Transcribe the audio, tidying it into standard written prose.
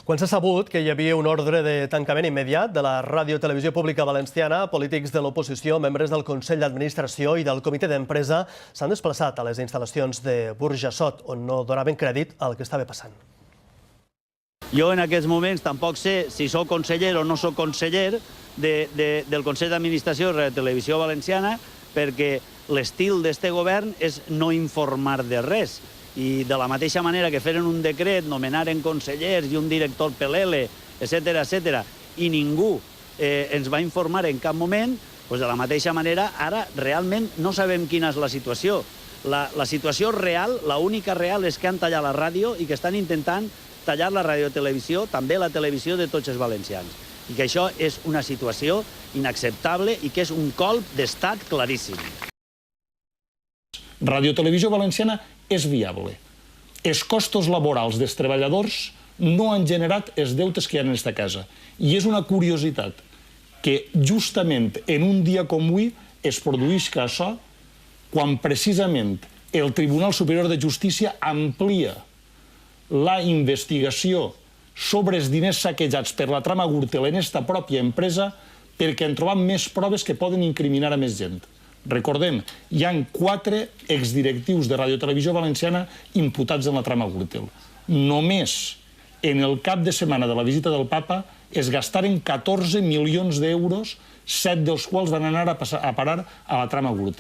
Quan s'ha sabut que hi havia un ordre de tancament immediat de la Ràdio-Televisió Pública Valenciana, polítics de l'oposició, membres del Consell d'Administració i del Comitè d'Empresa s'han desplaçat a les instal·lacions de Burjassot, on no donaven crèdit al que estava passant. Jo en aquests moments tampoc sé si sóc conseller o no sóc conseller del Consell d'Administració de la Televisió Valenciana, perquè l'estil d'aquest govern és no informar de res. I de la mateixa manera que feren un decret, nomenaren consellers i un director PLL, etc., i ningú ens va informar en cap moment, doncs de la mateixa manera ara realment no sabem quina és la situació. La situació real, l'única real, és que han tallat la ràdio i que estan intentant tallar la radiotelevisió, també la televisió de tots els valencians. I que això és una situació inacceptable i que és un colp d'estat claríssim. Radiotelevisió Valenciana és viable. Els costos laborals dels treballadors no han generat els deutes que hi ha en aquesta casa. I és una curiositat que justament en un dia com avui es produïsca això quan precisament el Tribunal Superior de Justícia amplia la investigació sobre els diners saquejats per la trama Gürtel en aquesta pròpia empresa perquè han trobat més proves que poden incriminar a més gent. Recordem, hi ha 4 exdirectius de Radiotelevisió Valenciana imputats en la trama Gürtel. Només en el cap de setmana de la visita del papa es gastaren 14 milions d'euros, 7 dels quals van anar a parar a la trama Gürtel.